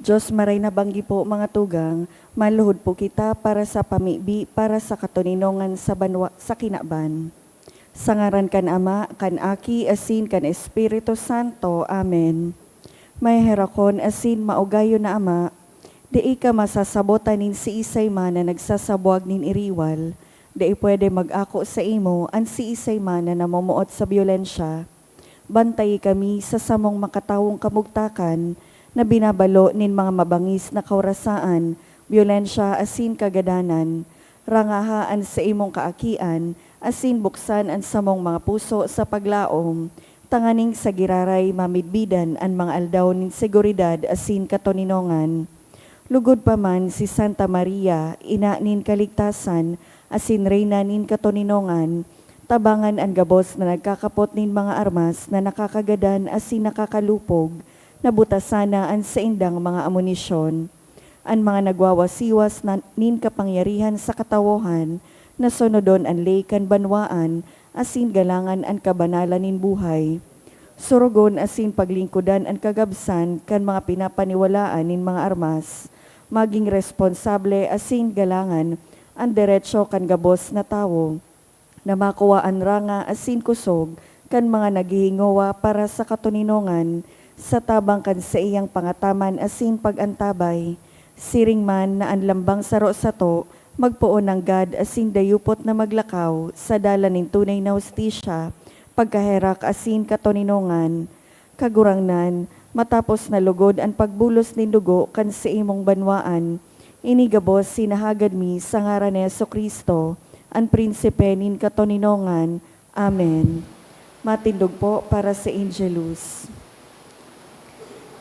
Diyos maray na banggi po mga tugang, maluhod po kita para sa pamibi, para sa katuninongan sa banwa, sa kinaban. Sa ngaran kan Ama, kan Aki, asin kan Espiritu Santo. Amen. May herakon asin maugayo na Ama, di ka masasabotan nin si isay man na nagsasabuag nin iriwal, di pwede mag-ako sa imo an si isay man na namumuot sa biolensya. Bantay kami sa samong makatawong kamugtakan, na binabalo nin mga mabangis na kaurasaan, biolensya asin kagadanan, rangahaan sa imong kaakian, asin buksan ang samong mga puso sa paglaom, tanganing sa giraray mamidbidan ang mga aldaw nin seguridad asin katoninongan. Lugod pa man si Santa Maria, ina nin kaligtasan, asin reyna nin katoninongan, tabangan ang gabos na nagkakapot nin mga armas na nakakagadan asin nakakalupog, nabutasana an sa indang mga amunisyon. Ang mga nagwawasiwas na nin kapangyarihan sa katawohan, na sunodon ang lay kan banwaan, asin galangan ang kabanalan nin buhay. Surugon asin paglingkudan ang kagabsan kan mga pinapaniwalaan nin mga armas, maging responsable asin galangan ang diretsyo kan gabos na tawo, na makuha ang ranga asin kusog kan mga naghihingawa para sa katuninongan, sa tabang kan sa iyang pangataman asin pagantabay, siring man na ang lambang saro sa to, magpuon ng God asin dayupot na maglakaw, sa dala nin tunay na hustisya, pagkaherak asin katoninongan, kagurangnan, matapos na lugod ang pagbulos nin dugo kan sa imong banwaan, inigabos sinahagad mi sa ngaran ni Jesucristo, ang prinsipe nin katoninongan. Amen. Matindog po para sa Angelus.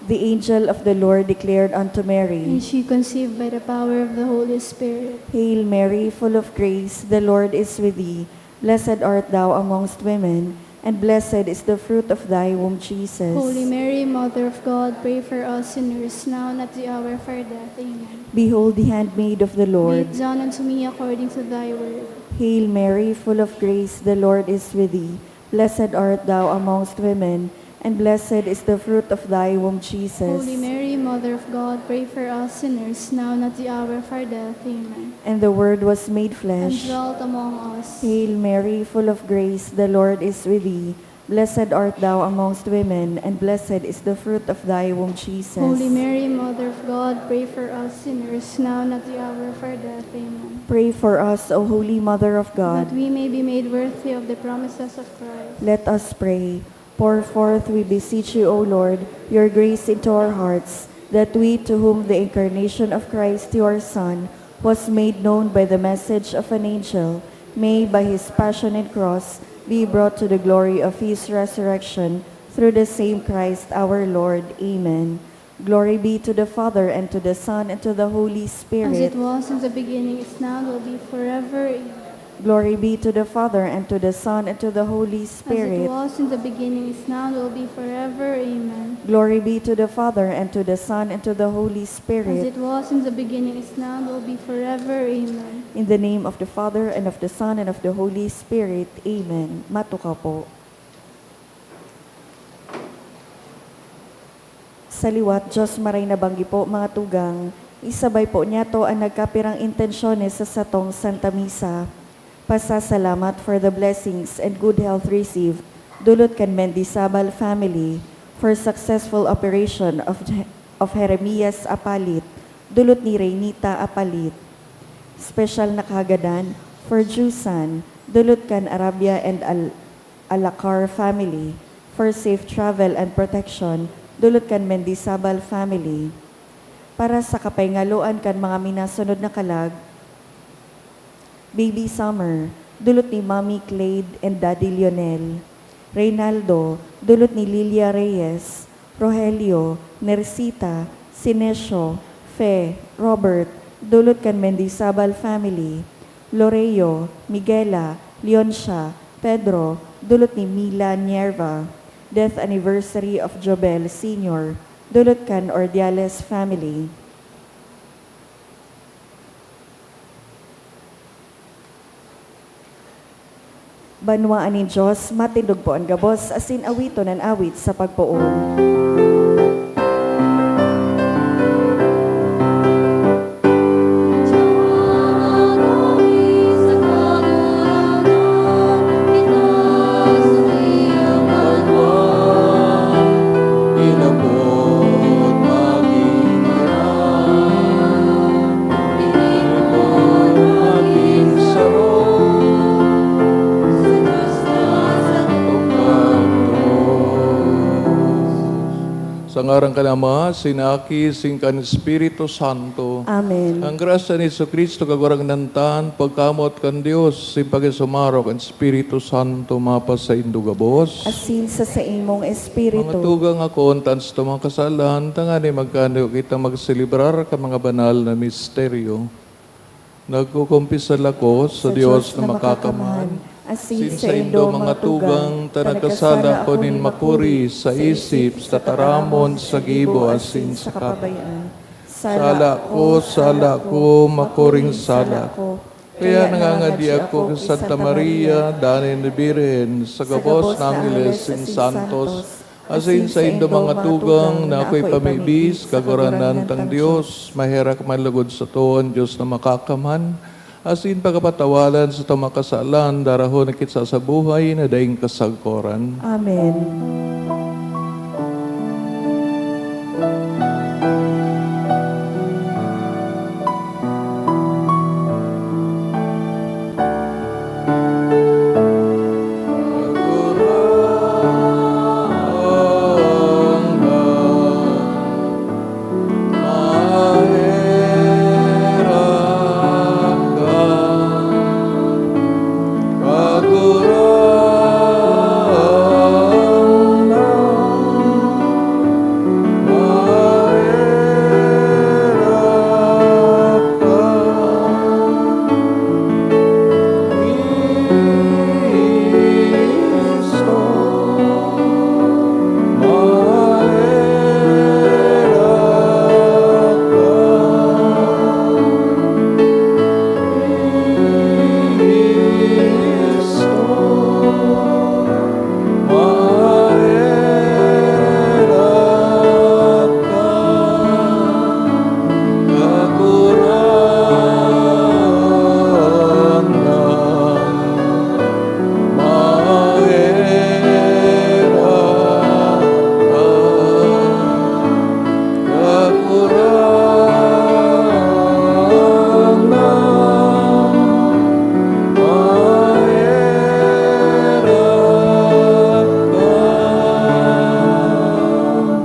The angel of the Lord declared unto Mary, And she conceived by the power of the Holy Spirit. Hail Mary, full of grace, the Lord is with thee. Blessed art thou amongst women, and blessed is the fruit of thy womb, Jesus. Holy Mary, Mother of God, pray for us sinners, now and at the hour of our death. Amen. Behold the handmaid of the Be Lord. it done unto me according to thy word. Hail Mary, full of grace, the Lord is with thee. Blessed art thou amongst women, and blessed is the fruit of thy womb, Jesus. Holy Mary, Mother of God, pray for us sinners, now and at the hour of our death. Amen. And the Word was made And flesh. dwelt among us. Hail Mary, full of grace, the Lord is with thee. Blessed art thou amongst women, and blessed is the fruit of thy womb, Jesus. Holy Mary, Mother of God, pray for us sinners, now and at the hour of our death. Amen. Pray for us, O Holy Mother of That God. we may be made worthy of the promises of Christ. Let us pray. Pour forth, we beseech you, O Lord, your grace into our hearts, that we, to whom the incarnation of Christ, your Son, was made known by the message of an angel, may, by his passion and cross, be brought to the glory of his resurrection, through the same Christ our Lord. Amen. Glory be to the Father, and to the Son, and to the Holy As Spirit. it was in the beginning, is now, and will be forever. Amen. Glory be to the Father, and to the Son, and to the Holy As it Spirit. was in the beginning, is now, and will be forever. Amen. Glory be to the Father, and to the Son, and to the Holy As Spirit. it was in the beginning, is now, and will be forever. Amen. In the name of the Father, and of the Son, and of the Holy Spirit. Amen. Matuka po. Sa liwat, Diyos maray na banggi po, mga tugang, isabay po niya to ang nagkapirang intensyones sa satong Santa Misa. Pasasalamat for the blessings and good health received, dulot kan Mendizabal family, for successful operation of Jeremias Apalit, dulot ni Reynita Apalit. Special na kagadan for Jusan, dulot kan Arabia and Alacar family, for safe travel and protection, dulot kan Mendizabal family. Para sa kapayngaluan kan mga minasunod na kalag, Baby Summer, dulot ni Mommy Clade and Daddy Lionel. Reynaldo, dulot ni Lilia Reyes. Rogelio, Nersita, Sinesio, Fe, Robert, dulot kan Mendizabal family. Loreo, Miguela, Leoncia, Pedro, dulot ni Mila Nierva. Death anniversary of Jobel Sr., dulot kan Ordiales family. Banwaan ni Diyos, matindog po ang gabos, asin awito ng awit sa pagpoon. Sangaran ka Ama, sinaki, singkan Espiritu Santo. Amen. Ang grasya ni Kristo kagurang nantan, pagkamot kan Dios, simpagay sumaro kan Espiritu Santo, mapa sa indugabos. Asin sa imong Mga espiritu. tugang ako, tans to mga kasalan, tangani magkano kita magselebrar ka mga banal na misteryo. Nagkukumpisal ako sa Dios na makakaman. Asin Sin sa indo mga tugang, tanagkasala ko nin makuri sa isip, sa taramon, sa gibo, asin sa kapabayaan. sala ko, makuring sala. Kaya nangangadi ako kay Santa Maria, Danin ni Biren, sa gabos ng Angeles sin Santos, asin sa indo mga tugang na ako'y pamibis, kaguranan tang Diyos, maherak malugod sa tuon, Diyos na makakaman, asin pagkapatawalan sa tamakasalan, darahon na kitsa sa buhay na daing kasagkoran. Amen.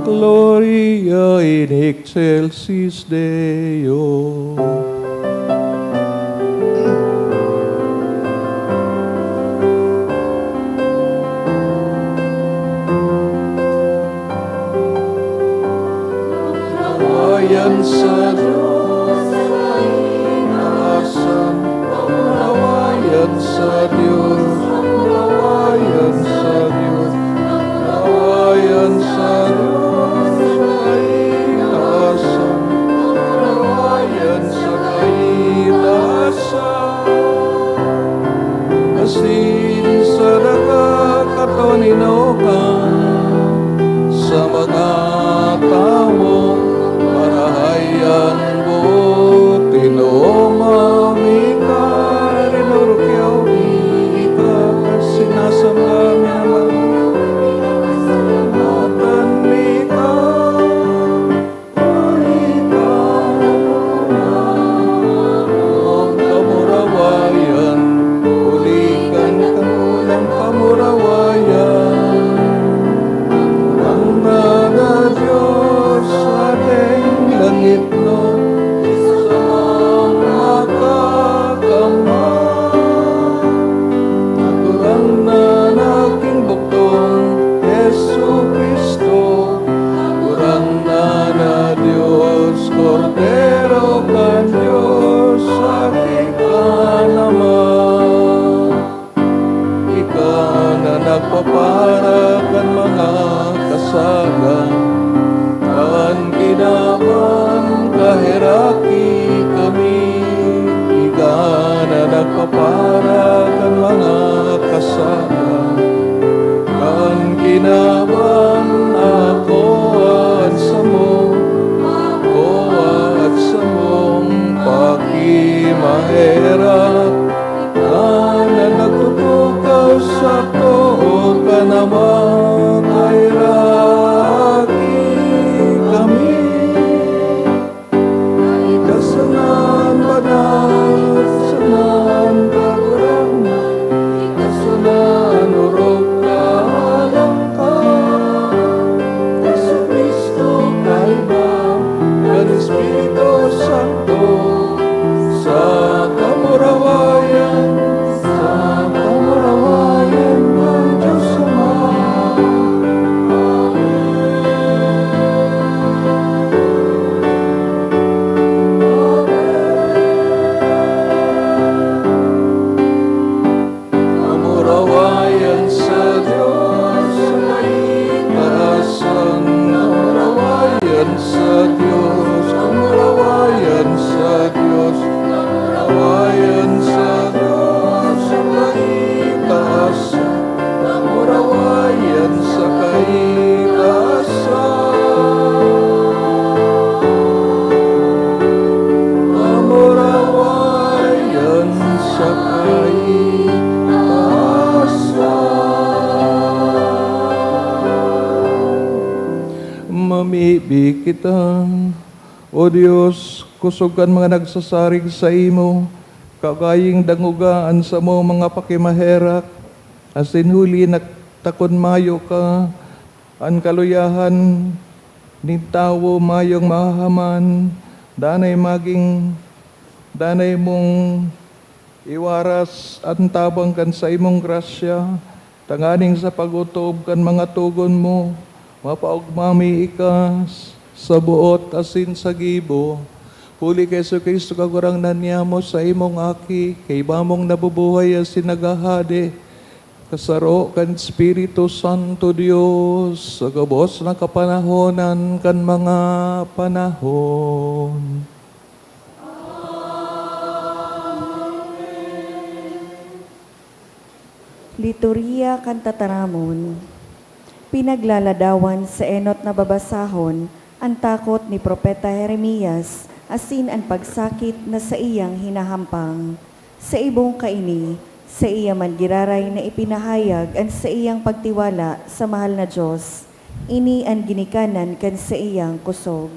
Gloria in excelsis Deo. Nawayan sa Diyos ay inaasan, nawayan sa Diyos, nawayan sa Diyos, nawayan sa Diyos ay inaasan, nawayan sa kaitaasan. Asin sa nakakatoninokan sa mga tao, marahayan mo, tinomami ka, rinurukyaw ka, sinasamba naman, matan mi ka, kamurawayan, ulikan kang ulang kamurawayan. Ang mga Diyos sa ating langit no, sa mga kakamay. Nagurang na naking buktong Yesu Kristo, nagurang na Diyos, Kordero ka Diyos, aking ka naman. Ikaw na nagpapara kan mga kasalan, kan ginawan kahiraki kami. Ikaw na nagpapara kan mga kasalan, kan ginawan ako at sa mong pakimahirap. Na nagtutukaw sa to ka naman ay raki kami. Kasanan banal, kasanan kagurang, kasanan urok ka alam ka. Yesu Kristo kita. O Dios, kusog kan mga nagsasarig sa imo, kakaying dangugaan sa mo mga pakimaherak, asin huli nagtakon mayo ka, an kaluyahan ni tawo mayong mahaman, danay mong iwaras ang tabang kan sa imong grasya, tanganing sa pagutob kan mga tugon mo, mapaugmami ika sa buot asin sa gibo. Huli kay Yesu Kristo kagurang nanyamo sa imong aki, kay bamong nabubuhay asin nagahade, kasaro kan Espiritu Santo Dios, sa gabos na kapanahonan kan mga panahon. Liturhiya kan tataramon. Pinaglaladawan sa enot na babasahon ang takot ni Propeta Jeremias asin ang pagsakit na sa iyang hinahampang. Sa ibong kaini, sa iya man giraray na ipinahayag ang sa iyang pagtiwala sa mahal na Diyos. Ini ang ginikanan kan sa iyang kusog.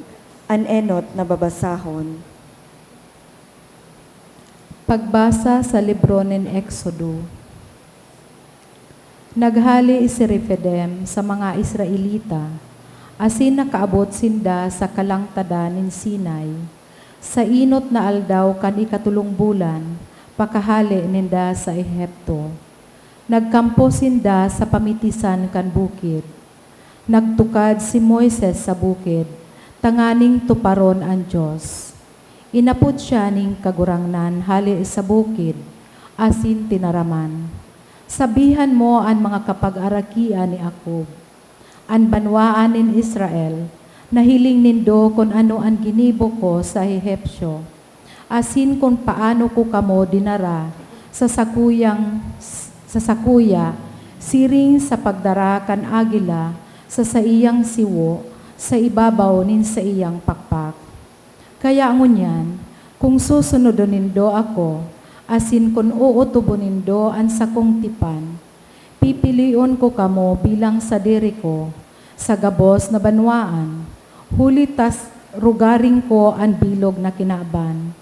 Ang enot na babasahon. Pagbasa sa libro ng Exodo. Naghali si Rephidim sa mga Israelita, asin nakaabot sinda sa kalangtadan ng Sinai, sa inot na aldaw kan ikatulong bulan, pakahali ninda sa Ehipto. Nagkampo sinda sa pamitisan kan bukid. Nagtukad si Moises sa bukid, tanganing tuparon ang Diyos. Inapod siya ning kagurangnan hali sa bukid, asin tinaraman. Sabihan mo ang mga kapag-arakian ni Jacob, ang banwaan in Israel, na hiling nindo kung ano ang ginibo ko sa Ehipsyo, asin kung paano ko kamo dinara sa sakuya, siring sa pagdara kan agila sa iyang siwo, sa ibabaw nin sa iyang pakpak. Kaya ngunyan, kung susunodon nindo ako, asin kun uutubunin do ang sakong tipan, pipilion ko kamo bilang sadiri ko, sa gabos na banwaan, hulitas rugaring ko ang bilog na kinaban.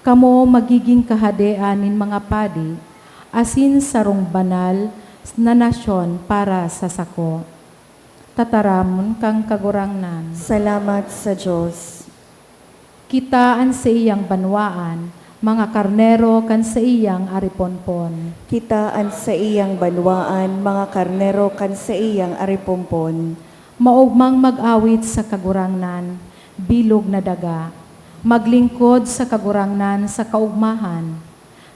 Kamo magiging kahadean nin mga padi, asin sarong banal na nasyon para sa sako. Tataramon kang kagurangnan. Salamat sa Diyos. Kitaan sa iyang banwaan, mga karnero kan sa iyang ariponpon. Kitaan sa iyang banwaan, mga karnero kan sa iyang aripumpon. Maugmang mag-awit sa kagurangnan, bilog na daga. Maglingkod sa kagurangnan sa kaugmahan.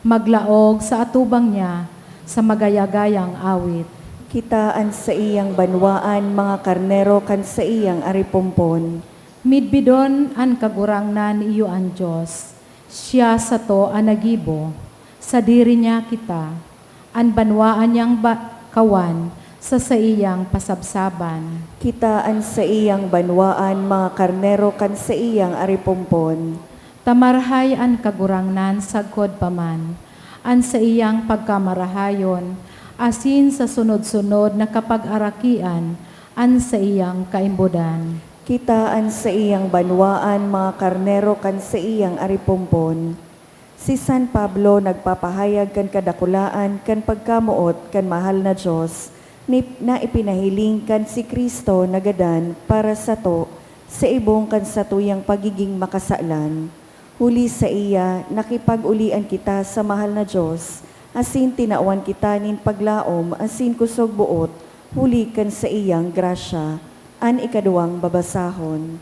Maglaog sa atubang niya sa magayagayang awit. Kitaan sa iyang banwaan, mga karnero kan sa iyang aripumpon. Midbidon an kagurangnan iyo ang Diyos. Siya sa to ang nagibo, sa diri niya kita, ang banwaan niyang kawan sa iyang pasabsaban. Kitaan sa iyang banwaan, mga karnero kan sa iyang aripumpon. Tamarhay ang kagurangnan sagkod paman, an sa iyang pagkamarahayon, asin sa sunod-sunod na kapag-arakian, an sa iyang kaimbudan. Kitaan sa iyang banwaan, mga karnero kan sa iyang aripumpon. Si San Pablo nagpapahayag kan kadakulaan kan pagkamuot kan mahal na Diyos, na ipinahiling kan si Kristo nagadan para sa to, sa ibong kan sa tuyang pagiging makasalan. Huli sa iya, nakipag-ulian kita sa mahal na Diyos, asin tinawan kita nin paglaom, asin kusog buot, huli kan sa iyang grasya. An ikaduwang babasahon.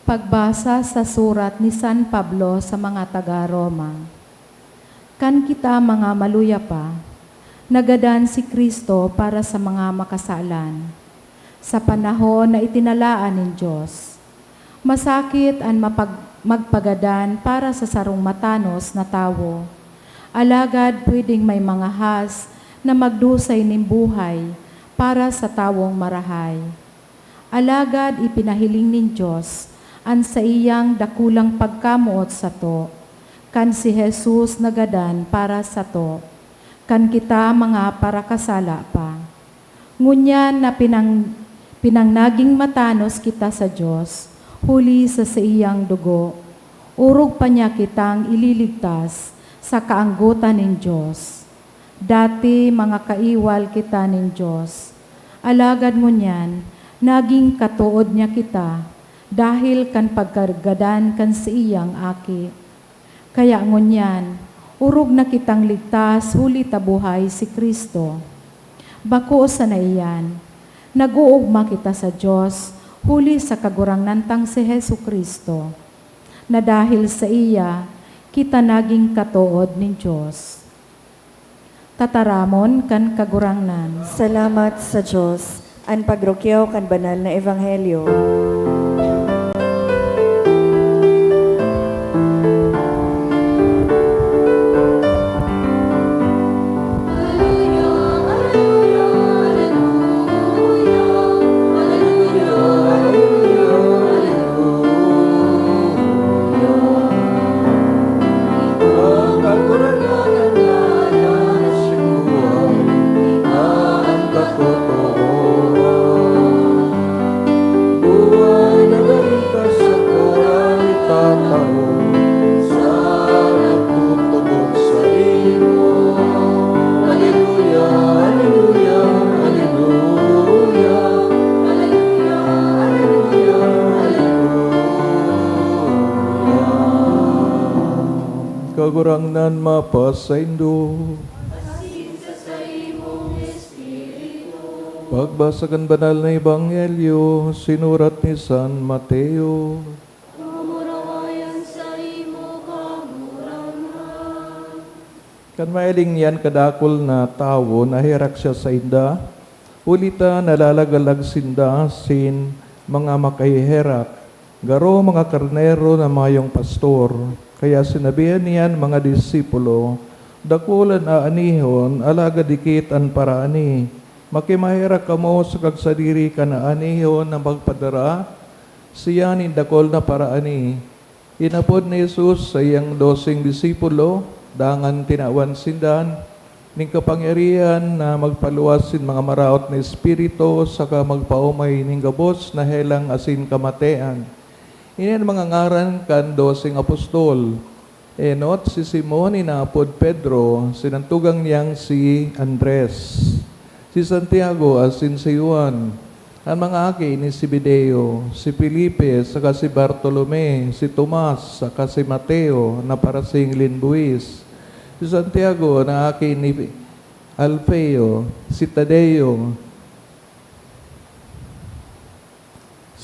Pagbasa sa surat ni San Pablo sa mga taga-Roma. Kan kita mga maluya pa, nagadan si Kristo para sa mga makasalan. Sa panahon na itinalaan ng Diyos, masakit ang magpagadan para sa sarong matanos na tawo. Alagad pwedeng may mga has na magdusay ng buhay para sa tawong marahay. Alagad ipinahiling nin Diyos an sa iyang dakulang pagkamuot sa to, kan si Jesus nagadan para sa to, kan kita mga parakasala pa. Ngunyan na Pinangnaging matanos kita sa Diyos, huli sa iyang dugo. Urog pa niya kitang ililigtas sa kaanggutan ng Diyos. Dati mga kaiwal kita ng Diyos. Alagad mo niyan, naging katuod niya kita, dahil kan pagkargadan kan sa iyang aki. Kaya ngunyan, urog na kitang ligtas, huli tabuhay si Kristo. Bako sa na iyan, nag-uugma kita sa Diyos, huli sa kagurangantang si Hesu Kristo, na dahil sa iya, kita naging katuod ng Diyos. Tataramon kan kagurangnan. Salamat sa Diyos. An pagrokyaw kan banal na ebanghelyo. Kagurangnan mapasaindo. Pagbasa kan banal na ebanghelyo, sinurat ni San Mateo. Kan mailing niyan kadakol na tawo, nahirak siya sa inda, ulita nalalagalag sinda sin mga makahiherak, garo mga karnero na mayong pastor. Kaya sinabihan niyan mga disipulo, dakulan aanihon, alaga dikit an paraani. Makimahirak kamo sa kagsadiri ka na anihon na magpadara, siya ni dakol na paraani. Inapod ni Jesus sa iyang 12 disipulo, dangan tinawan sindan, ning kapangyarihan na magpaluwasin mga maraot na espiritu, saka magpaumay ning gabos na helang asin kamatean. Inian mga ngaran kan 12 apostol. Enot si Simon inaapod Pedro, sinantugang niyang si Andres. Si Santiago asin si Juan. Ang mga aki ni si Bideo, si Felipe, saka si Bartolome, si Tomas, saka si Mateo, na parasing Linbuis. Si Santiago na aki ni Alfeo, si Tadeo,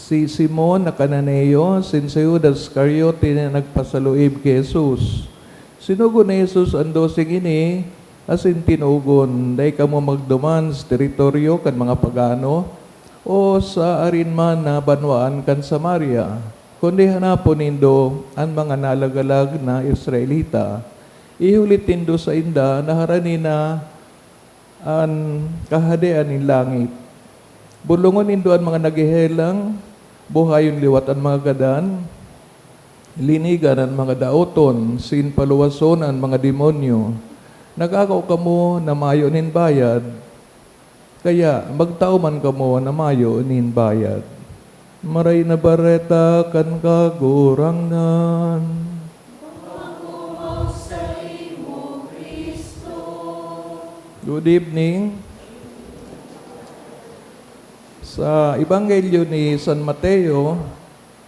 si Simon na Cananeo, si Judas Iscariote na nagpasaluib kay Jesus. Sinugo ni Jesus ang 12 ini, asin tinugon, dahil ka mo magduman sa teritoryo kan mga pagano, o sa arin man na banwaan kan Samaria, kundi hanapon nindo ang mga nalagalag na Israelita. Ihulit nindo sa inda na harani na ang kahadian ng langit. Bulungon nindo ang mga nagihelang, buhayon liwat ang mga gadan, linigan ang mga daoton, sin paluwason ang mga demonyo. Nagagaw kamo na mayo nin bayad, kaya magtao man kamo na mayo nin bayad. Maray na bareta kan kagurangnan. Good evening. Sa Ebanghelyo ni San Mateo,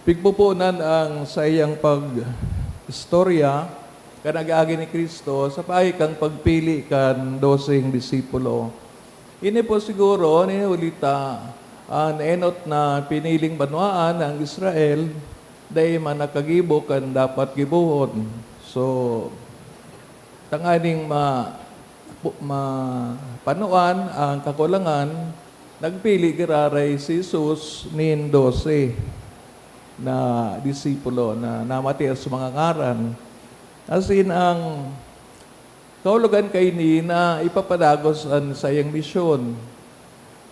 pigpupunan ang sa iyang pag-istorya kanag-agi ni Kristo sa pahay kang pagpili kan 12 disipulo. Ini po siguro ni ulita ang enot na piniling banwaan ng Israel dahil man nakagibo kan dapat gibuhon. So tanganing panuan ang kakulangan, nagpili giraray si Jesus nin 12 na disipulo na namatay sa mga ngaran. As in, ang kaulugan kay ni na ipapadagos ang sayang misyon.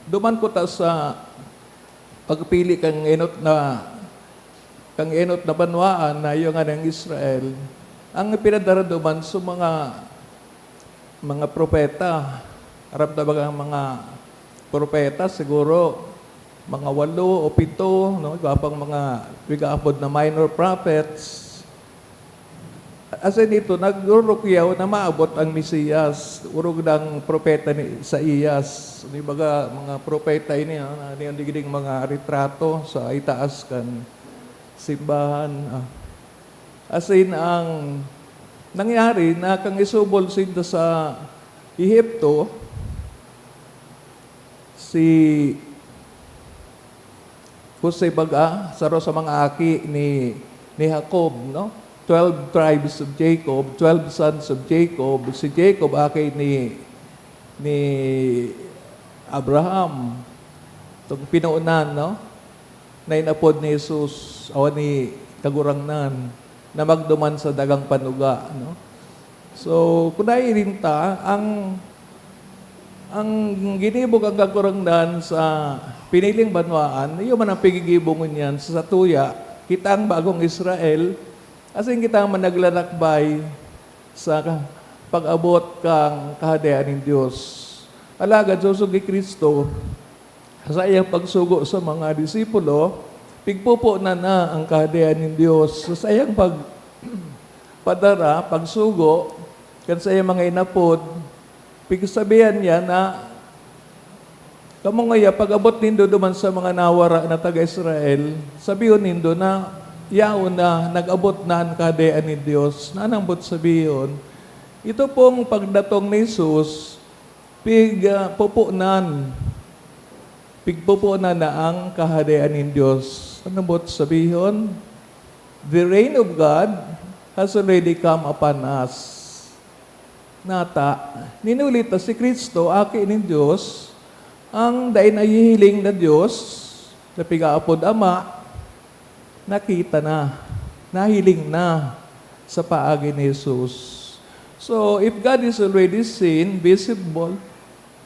Duman ko ta sa pagpili kang enot na banwaan na yung ng Israel, ang pinadara duman sa mga propeta. Arap na bagang mga propeta, siguro mga 8 o 7, no? Iba pang mga bigaapod na minor prophets. As in ito, nagurukyaw na maabot ang Mesiyas. Urog ng propeta ni Isaías. Di baga, mga propeta ini, na digiding mga retrato sa itaas kan simbahan. As in, ang nangyari na kang isubol sinta sa Ehipto, si Jose baga, saro sa mga aki ni Jacob, no? 12 tribes of Jacob, 12 sons of Jacob. Si Jacob aki ni Abraham. Itong pinuunan, no? Na inapod ni Jesus, o ni kagurangnan, na magduman sa dagang panuga, no? So, kung rin ta, ang ginibog ang kagurangnan sa piniling banwaan, iyo man ang pigigibongon yan sa tuya, kita ang bagong Israel, asin kita man naglalakbay sa pag-abot kang kahadayaan ng Diyos. Alagad, susugi Kristo, sa iyang pagsugo sa mga disipulo, pigpupo na ang kahadayaan ng Diyos. Sa iyang padara, pagsugo, kan sa iyang mga inapod, pigsabihan niya na kamo ngaya, pag-abot nindo duman sa mga nawara na taga-Israel, sabihin nindo na yaon na nag-abot na ang kahadayaan ni Diyos. Nanambot sabihin, ito pong pagdatong ni Jesus, pigpupunan na ang kahadayaan ni Diyos. Nanambot sabihin, the reign of God has already come upon us. Nata, ninulit na si Kristo, aki ng Diyos, ang dain ay hihiling na Diyos, na pigaapod Ama, nakita na, nahiling na sa paagi ni Jesus. So, if God is already seen, visible,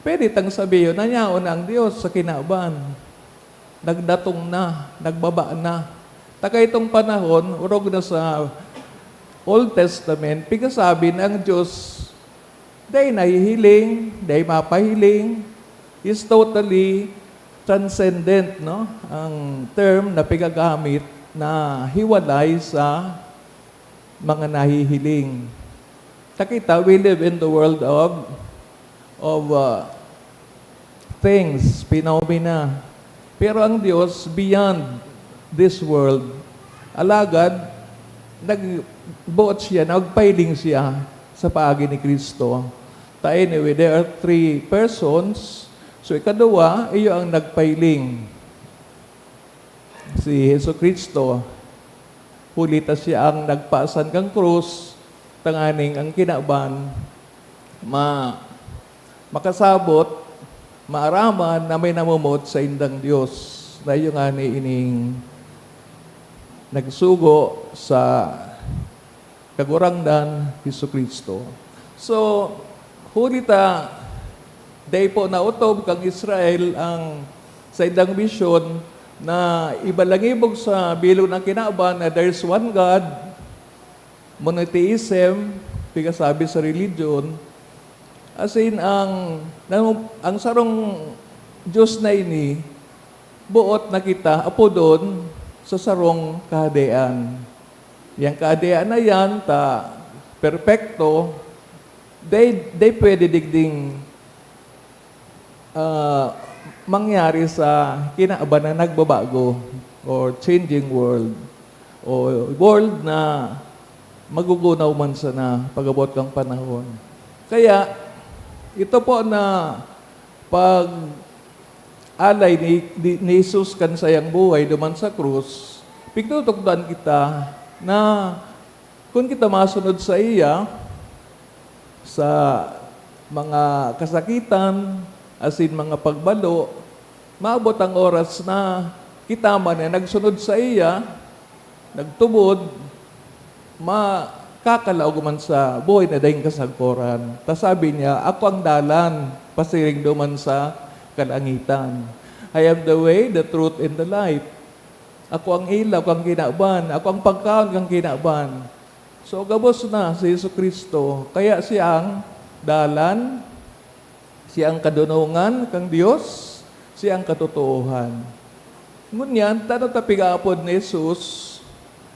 pwede tang sabihin na niyaon ang Diyos sa kinaban. Nagdatong na, nagbaba na. Taka itong panahon, urog na sa Old Testament, pigasabi ng Diyos, day nahihiling, day mapahiling, is totally transcendent, no? Ang term na pigagamit na hiwalay sa mga nahihiling. Takita, we live in the world of things, phenomena. Pero ang Diyos, beyond this world, alagad, nagbuot siya, nagpailing siya sa paagi ni Kristo. Anyway, there are 3 persons. So, ikadua, iyo ang nagpailing. Si Hesus Kristo, hulita siya ang nagpaasan kang krus, tanganing ang kinaban, makasabot, maaraman na may namumot sa indang Diyos. Na yung ining nagsugo sa kagurangdan Hesus Kristo. So, hulita, day po na utob kang Israel ang sa indang misyon na ibalangibog sa bilo ng kinaban na there's one God, monotheism, pigasabi sa religion, as in ang sarong Diyos na ini, buot na kita, apo doon sa sarong kahadayaan. Yang kahadayaan na yan, perfecto, they pwede digding mangyari sa kinaaban na nagbabago or changing world o world na magugunaw man sana pag-abot kang panahon. Kaya ito po na pag alay ni Jesus kan sayang buhay duman sa krus, pigtutugdan kita na kung kita masunod sa iya sa mga kasakitan, asin mga pagbalo, maabot ang oras na kita man na nagsunod sa iya, nagtubod, makakalaog man sa buhay na dahing kasagkoran. Ta sabi niya, ako ang dalan, pasiring duman sa kalangitan. I am the way, the truth, and the life. Ako ang ilaw kang kinaban, ako ang pagkaon kang kinaban. So, gabos na si Hesus Kristo. Kaya siya ang dalan, siya ang kadunungan kang Diyos, siya ang katotohan. Ngunyan, tanong tapigapod ni Jesus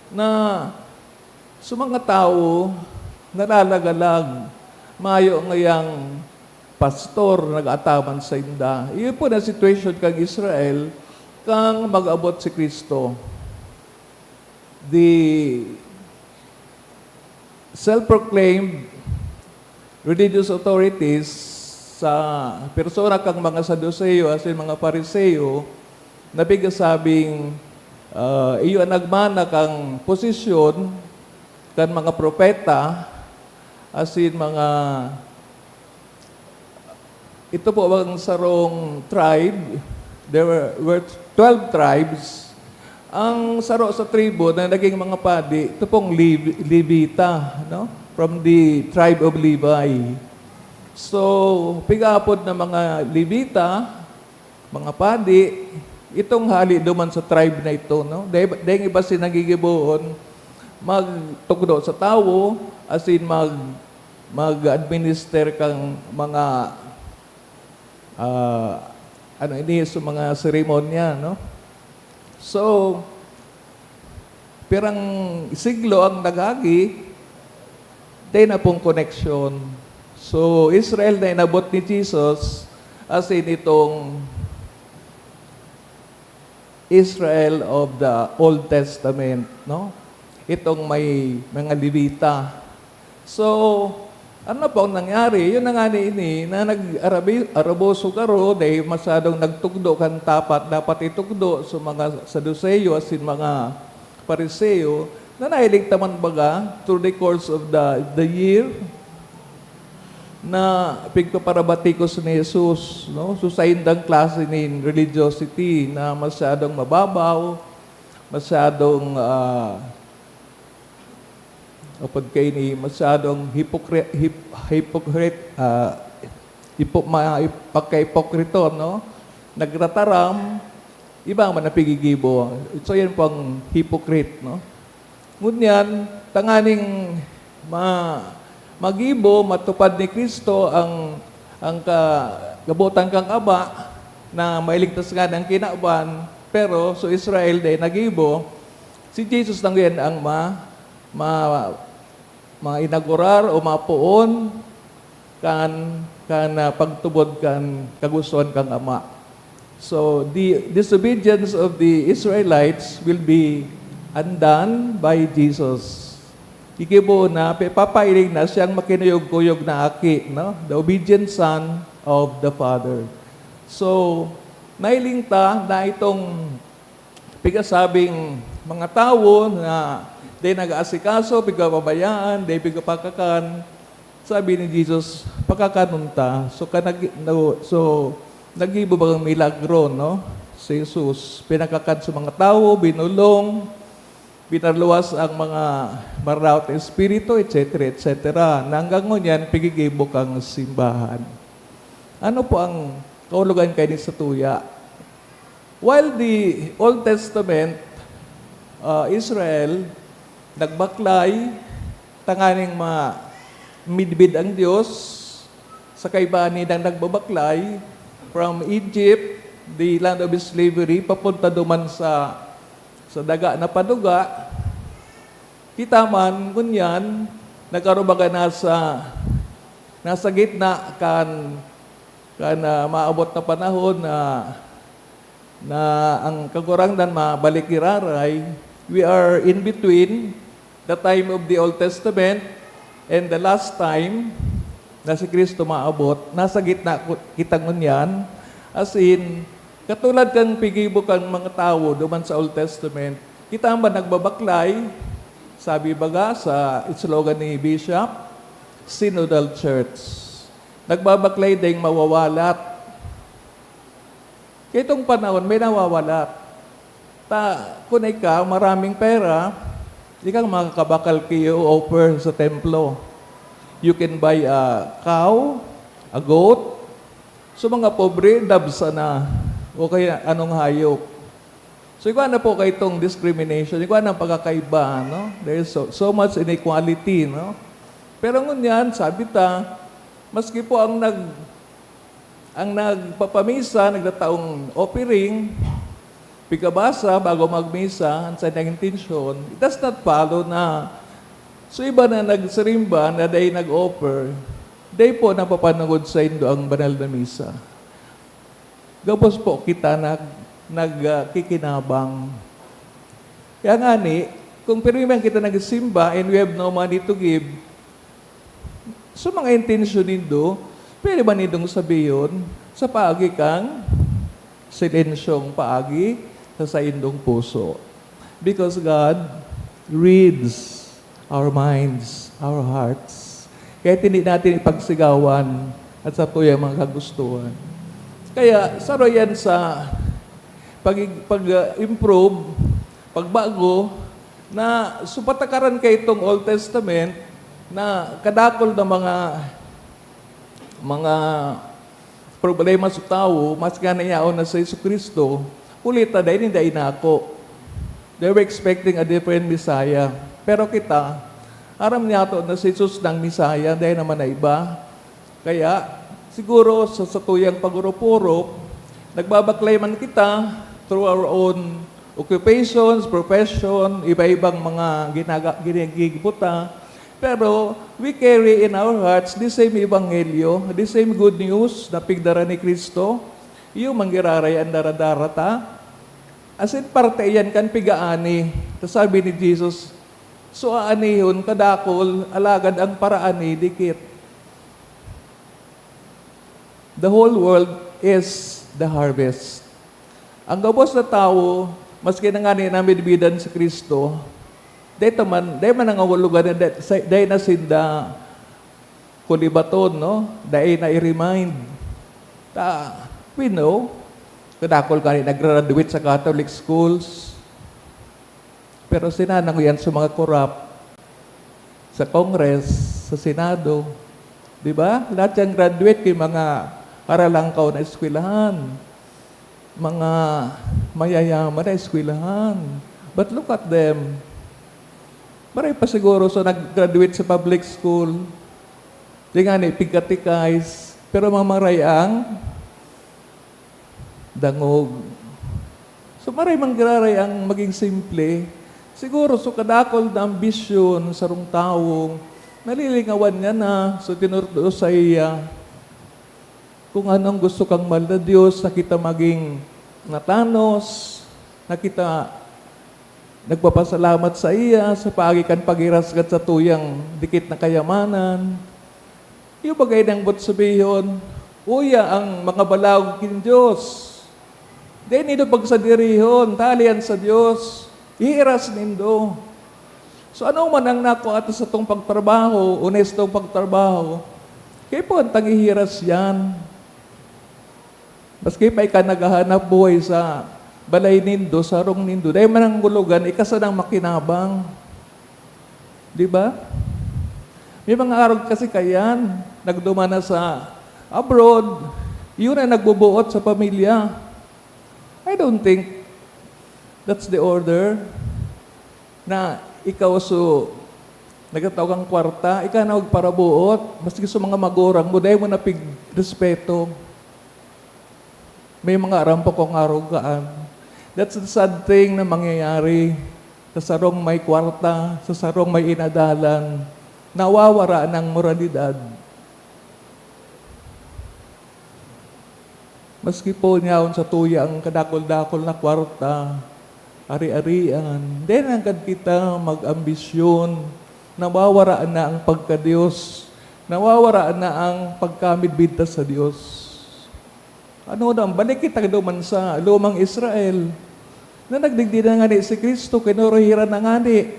na sa mga tao nalalagalag, mayo ngayang pastor nag-ataman sa inda. Iyon po na situation kang Israel kang mag-abot si Kristo. The self-proclaimed religious authorities sa persona kang mga Saduceo as in mga Pariseo, nabigasabing iyo ang nagmana kang posisyon kan mga propeta as in mga ito po ang sarong tribe. There were 12 tribes. Ang saro sa tribo na naging mga padi, ito pong Levita, no? From the tribe of Levi. So, pigapod na mga Levita, mga padi, itong hali duman sa tribe na ito, no? Dahil iba sinagigibuon, magtugdo sa tao, as in mag-administer kang mga sa mga seremonya, no? So, pirang siglo ang nagagi, day na pong connection. So, Israel na inabot ni Jesus as in itong Israel of the Old Testament, no? Itong may mga Levita. So, ano po ang nangyari? Yun na nga ini na nag-araboso karo dahil masyadong nagtugdo kan dapat itugdo sa mga Saduceo as in mga Pariseo na nailigtaman baga through the course of the year na pigpaparabatikos ni Jesus, no? So sa indang klase ni religiosity na masyadong mababaw, masyadong kapag kayo ni masyadong pagka-hipokrito, no? Nagrataram, ibang manapigigibo. So yan pang hypocrite, no? Ngunyan, tanganing magibo, matupad ni Kristo ang gabutan kang aba na mailigtas nga ng kinaban, pero so Israel day nagibo, si Jesus nang yan ang ma-inaugurar o mapuon kan pagtubod kan kagustuhan kang ama. So the disobedience of the Israelites will be undone by Jesus. Ikibo na papailing na siyang makinuyog-kuyog na aki, no? The obedient son of the Father. So nailing ta na itong pigasabing mga tao na di nag-aasikaso, pigapabayaan, di pigapakakan. Sabi ni Jesus, pakakanunta. So, nagibo bang milagro, no? Si Jesus, pinakakan sa mga tao, binulong, pinarluwas ang mga marawat espiritu, etc., etc. Hanggang ngunyan, pigigibo kang simbahan. Ano po ang kaulugan kayo ni sa tuya? While the Old Testament, Israel, nagbaklay, tanganing midbid ang Diyos, sa kaibani ng nagbabaklay, from Egypt, the land of slavery, papunta duman sa daga na paduga, kita man, kunyan, nagkarubaga nasa gitna kan maabot na panahon na ang kagurangdan mabalik iraray, we are in between the time of the Old Testament and the last time na si Kristo maabot, nasa gitna kita ngunyan, as in, katulad kang pigibo kang mga tao duman sa Old Testament, kita ba nagbabaklay, sabi baga sa slogan ni Bishop, Synodal Church. Nagbabaklay ding mawawalat. Kaya itong panahon, may nawawalat. Kung ikaw, maraming pera, di kang makakabakal kayo offer sa templo. You can buy a cow, a goat. So mga pobre, dabsa na. O kaya anong hayop. So ikaw na po kayo itong discrimination. Ikaw na pagkakaiba, no? There is so much inequality, no? Pero ngunyan, sabi ta, maski po ang nagpapamisa, nagdataong offering, pagkabasa bago magmisa, ang sa intention, it does not follow na so iba na nagsirimba na day nag-offer, day po napapanagod sa indo ang banal na misa. Gapos po kita nagkikinabang. Kaya nga ni, kung pirmihan kita nagsimba and we have no money to give, so mga intensyon nindo, pwede ba nindong sabihin sa paagi kang silensyong paagi sa indong puso? Because God reads our minds, our hearts. Kaya hindi natin ipagsigawan at sa tuyang mga kagustuhan. Kaya saro yan sa pag-improve, pagbago, na supatakaran kay itong Old Testament na kadakol na mga problema sa tao, mas ganayaon na sa Kristo, kulita dahil hindi inako. They were expecting a different Messiah. Pero kita, aram niya to na si Jesus ng Messiah dahil naman na iba. Kaya, siguro sa tuyang pag-urupurop, nagbabaklay man kita through our own occupations, profession, iba-ibang mga ginagigibuta. Pero we carry in our hearts the same ebanghelyo, the same good news na pigdara ni Kristo, yung manggirarayan daradarata. As in parte yan kan pigaani. Sabi ni Jesus, so aanihon kadakol, alagad ang paraani dikit. The whole world is the harvest. Ang gabos na tao, maski na nga namin bidan sa Kristo, dahil man ang awulugan na dahil na sinda kulibaton, no? Dahil na i-remind. We know, kadakol ka nag-graduate sa Catholic schools, pero sinanang yan sa mga corrupt, sa Congress, sa Senado. Di ba? Lahat yung graduate kay mga aralangkaw na eskwelahan, mga mayayaman na eskwelahan. But look at them. Maray pa siguro so nag-graduate sa public school, di nga ni pigkatikais, pero mamaray ang dangog. So maray manggiraray ang maging simple. Siguro so kadakol na ambisyon sa rong taong nalilingawan niya na so tinurdo sa iya kung anong gusto kang mahal na Diyos, na kita maging natanos, na kita nagpapasalamat sa iya sa pagikan pagirasgat sa tuyang dikit na kayamanan. Yung bagay ng bot sabihin, uya ang mga balawag kin Diyos. Then ito pagsadirihon, talian sa Diyos, iiras nindo. So ano man ang nako ato sa itong pagtrabaho, honestong pagtrabaho, kaya po ang tangihiras yan. Maski pa ika naghahanap buhay sa balay nindo, sarong nindo, dahil man ang gulugan, ikasanang makinabang. Di ba? May mga araw kasi kayan, nagdumana sa abroad, yun ang nagbubuot sa pamilya. I don't think that's the order na ikaw so nagtatawag ang kwarta, ikaw na magparabuot, maski sa mga magurang mo, dahil mo na pig-respeto. May mga arampo kong arugaan. That's the sad thing na mangyayari sa sarong may kwarta, sa sarong may inadalan, nawawara ng moralidad. Maski po niyaon sa tuya ang kadakol-dakol na kwarta, ari-arian, then hanggang kita mag-ambisyon, nawawara na ang pagka-Diyos, nawawara na ang pagkamidbidta sa Diyos. Ano na, balik kita duman sa lumang Israel, na nagdigdi na nga ni si Kristo, kinurahiran na nga ni.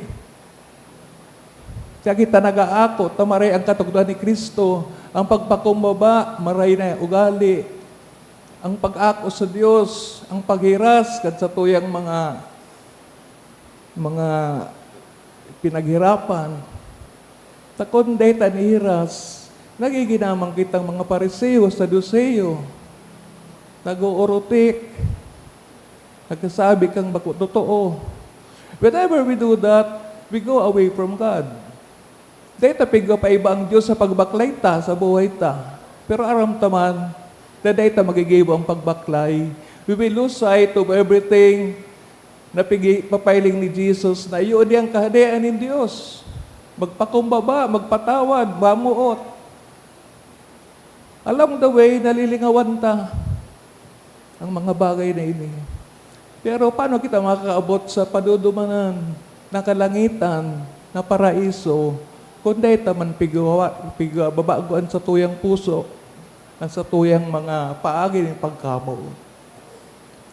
Kaya kita nag-aako, tamaray ang katugdan ni Kristo, ang pagpakumbaba, maray na ugali, ang pag-ako sa Diyos, ang paghiras, kat sa tuyang mga pinaghirapan. Takon day tanihiras, nagiginamang kitang mga Pariseo sa Duseyo, nag-uurutik, nagkasabi kang bako totoo. Whenever we do that, we go away from God. Dahil tapigwa pa iba ang Diyos sa pagbaklay ta, sa buhay ta. Pero aram taman, na dahil ta magigibo ang pagbaklay, we will lose sight of everything papailing ni Jesus na iyon ang kahadian ng Diyos. Magpakumbaba, magpatawad, mamuot. Along the way, nalilingawan ta ang mga bagay na ini. Pero paano kita makakaabot sa padudumanan, na kalangitan, na paraiso, kundi taman babaguan sa tuyang puso, at sa tuyang mga paagi ng pagkamo.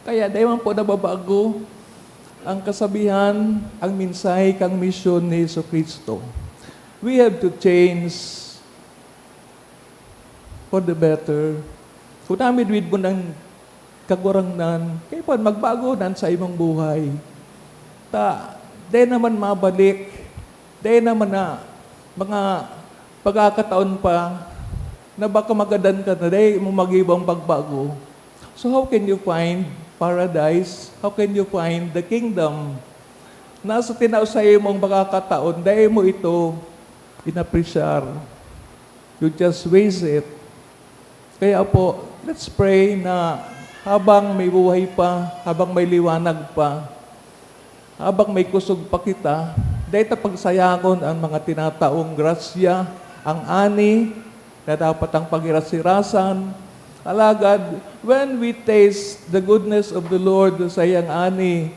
Kaya dahil man po nababago ang kasabihan, ang mensahe kang misyon ni Yesu Kristo. We have to change for the better. Kung namidwid mo ng kagurangnan, kaya po magbago nan sa imong buhay. Dahil naman mabalik, dahil naman na mga pagkakataon pa, na baka magadan ka na, dahil mo mag-ibang pagbago. So how can you find paradise? How can you find the kingdom? Nasa tinausay mong pagkakataon, dahil mo ito inapresyar. You just waste it. Kaya po, let's pray na habang may buhay pa, habang may liwanag pa, habang may kusog pa kita, dahil pagsayangon ang mga tinataong grasya, ang ani, na dapat ang pagirasirasan. Alagad, when we taste the goodness of the Lord sa iyang ani,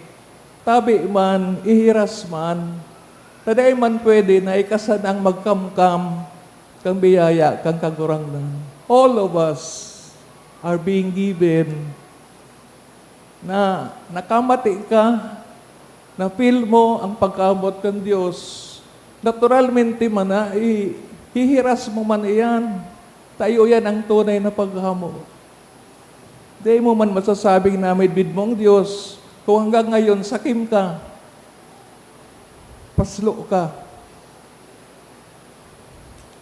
tabi man, ihiras man, taday man pwede na ikasan ang magkamkam, kang biyaya, kang kagurangnan. All of us are being given na nakamati ka, na feel mo ang pagkamot ng Diyos. Naturalmente man na, hihiras mo man iyan. Tayo yan ang tunay na paghamo. Di mo man masasabing na may bid mong Diyos, kung hanggang ngayon sakim ka, paslo ka.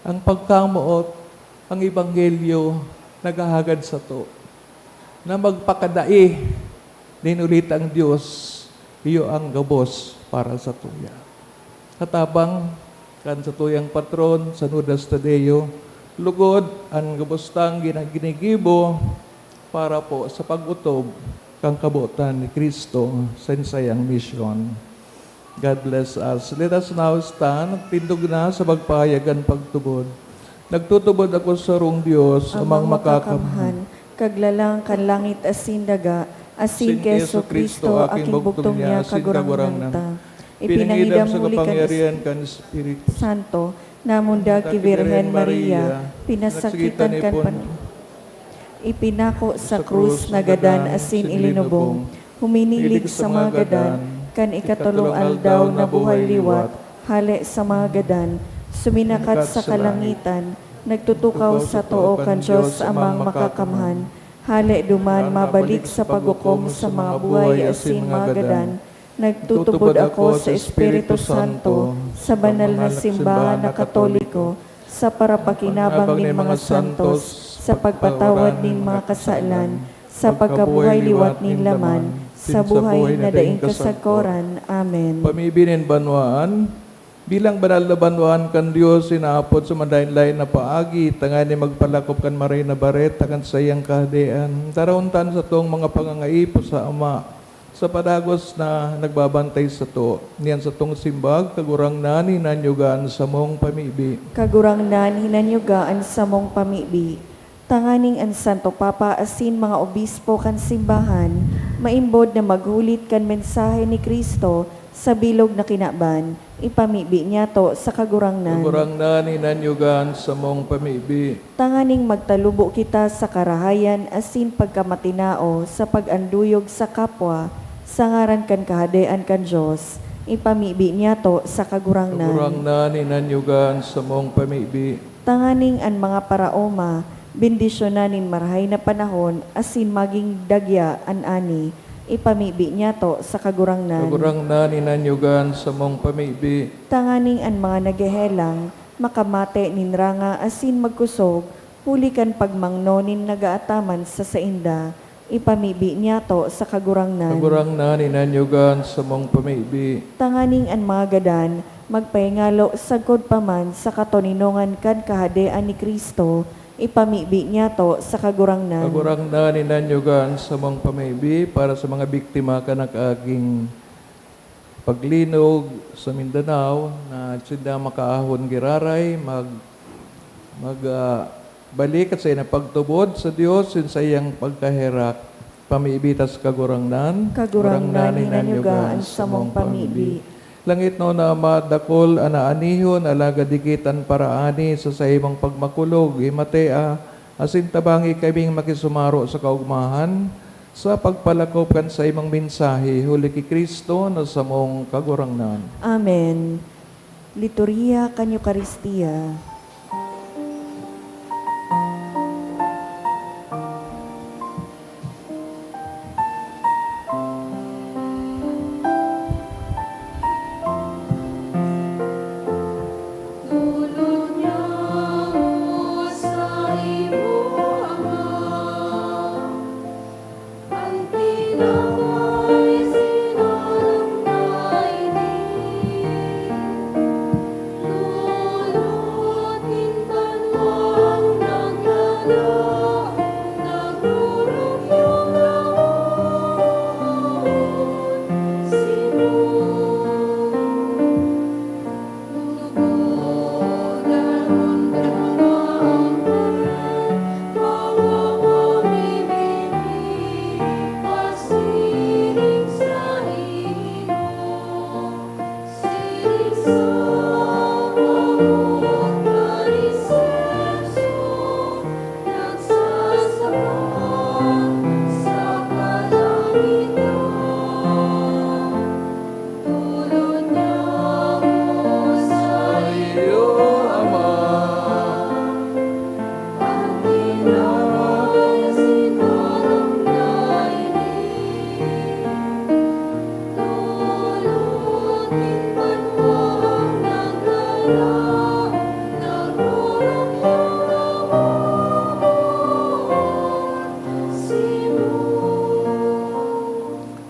Ang pagkamuot, ang Ebanghelyo, naghahagad sa to. Na magpakadai, dinulit ang Diyos, iyo ang gabos para sa tuya. Katabang, kan sa tuyang patron, sa Nudas Tadeo, lugod ang gabostang ginigibo para po sa pag-utob kang kabutan ni Kristo sa insayang mission. God bless us. Let us now stand, tindog na sa magpahayagan pagtubod. Nagtutubod ako sa rong Diyos, amang makakamhan. Kaglalang kan langit asin daga, asin keso Kristo, aking bugtong niya, kagurang ta. Pinangidam sa muli kan kapangyarihan kan Espiritu Santo, namunda ki Virgen Maria, pinasakitan kan ipinako sa krus nagadan asin ilinubong, huminilig sa mga gadan, kan ikatulong aldaw na buhay liwat, hale sa mga gadan, suminakat sa kalangitan, nagtutukaw sa too kan Diyos amang makakamhan, hale duman mabalik sa pagukom sa mga buhay asin mga gadan, nagtutubod ako sa Espiritu Santo, sa banal na simbahan na Katoliko, sa parapakinabang ng mga santos, sa pagpatawad ng mga kasalan, sa pagkabuhay liwat ng laman, sa buhay na daing kasagkoran. Amen. Pamibinin banwaan, bilang banal na banwaan kan Diyos, sinaapod sa mandain-lain na paagi, tangani magpalakop kan maray na baret, takan sayang kahadian, tarauntan sa tong mga pangangaipo sa Ama, sa padagos na nagbabantay sa to, niyan sa tong simbag, kagurang na hinanyugaan sa mong pamibi. Kagurang nan hinanyugaan sa mong pamibi. Tanganing ang Santo Papa asin mga obispo kan simbahan, maimbod na maghulit kan mensahe ni Kristo sa bilog na kinaban, ipamibi niya to sa kagurangnan. Kagurang na hinanyugaan sa mong pamibi. Tanganing magtalubo kita sa karahayan asin pagkamatinao sa pag-anduyog sa kapwa, sa ngaran kan kahadean kan Diyos, ipamibi niya to sa kagurangnan. Kagurang na hinanyugaan sa mong pamibi. Tanganing an mga paraoma, bendisyonanin marahay na panahon, asin maging dagya an ani, ipamibi niya to sa kagurangnan. Kagurang na hinanyugaan sa mong pamibi. Tanganing an mga nagehelang, makamate ninranga asin magkusog, huli kan pagmangnonin nagaataman sa sainda, ipamibi niya to sa kagurangnan. Kagurang na hinanyugaan sa mong pamibi. Tanganing an mga gadan, magpahingalo sagkod paman sa katoninongan kan kahadean ni Kristo, ipamibi niya to sa kagurangnan. Kagurang na hinanyugaan sa mong pamibi para sa mga biktima ka ng aging paglinog sa Mindanao na sila makaahon giraray balik at sa iyang pagtubod sa Dios sa iyang pagkaherak pamiibitas kagurangnan Kagurangnan hinanyugaan sa mong pamibi. langit no na madakol anaanihon alaga dikitan paraani sa imong pagmakulog imatea asin tabangi kaming makisumaro sa kaugmahan sa pagpalakop kan sa imong mensahe huli ki Kristo na sa mong kagurangnan. Amen. Liturgia kan Eucharistia.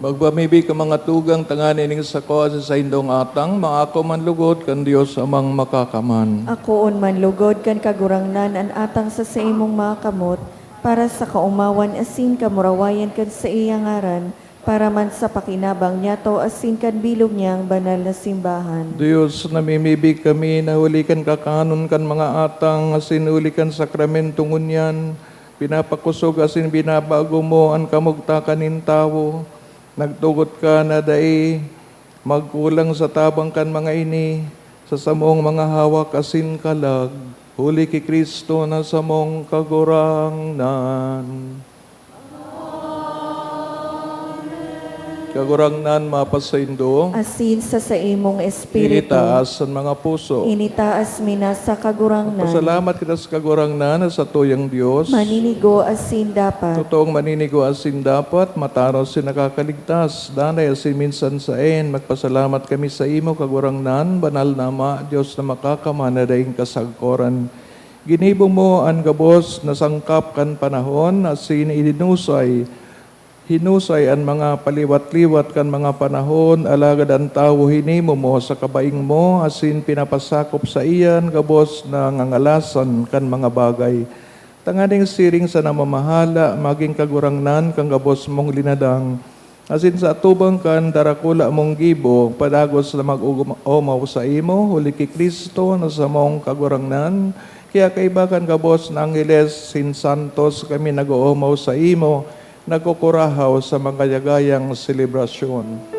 Magpamibi ka mga tugang tangani ning sako sa indong atang, mga ako man lugod kan Dios amang makakaman. Akoon man lugod kan kagurangnan an atang sa imong mga kamot para sa kaumawan asin kamurawayan kan sa iyang ngaran para man sa pakinabang niya to asin kan bilog niyang banal na simbahan. Dios, namimibi kami na hulikan kakanon kan mga atang asin hulikan sakramentong unyan, pinapakusog asin binabago mo ang kamugtakan nin tawo. Nagtugot ka na dai magkulang sa tabang kan mga ini sa samong mga hawak asin kalag huli ki Kristo na samong kagurangnan. Kagurangnan mapasaindo Asin sa imong espiritu. itaas ang mga puso. Initaas mina sa kagurangnan. Pasalamat kita sa kagurangnan sa tuyang Dios. Maninigo asin dapat. Totoong maninigo asin dapat, mataros si nakakaligtas. Danay asin minsan sa magpasalamat kami sa imo, kagurangnan, banal na Ama, Diyos na makakamana daing kasagkoran. Ginibong mo ang gabos na sangkap kan panahon, asin hinusay ang mga paliwat-liwat kan mga panahon, alagad ang tao hinimo mo sa kabaing mo, asin pinapasakop sa iyan, gabos na ngangalasan kan mga bagay. Tanganing siring sa namamahala, maging kagurangnan kang gabos mong linadang. Asin sa atubang kan darakula mong gibo, padagos na mag-umaw sa imo, huli ki Kristo na sa mong kagurangnan. Kaya kaibakan gabos na Angeles, sin Santos kami nag-uumaw sa imo, nagkukurahaw sa mga yagayang selebrasyon.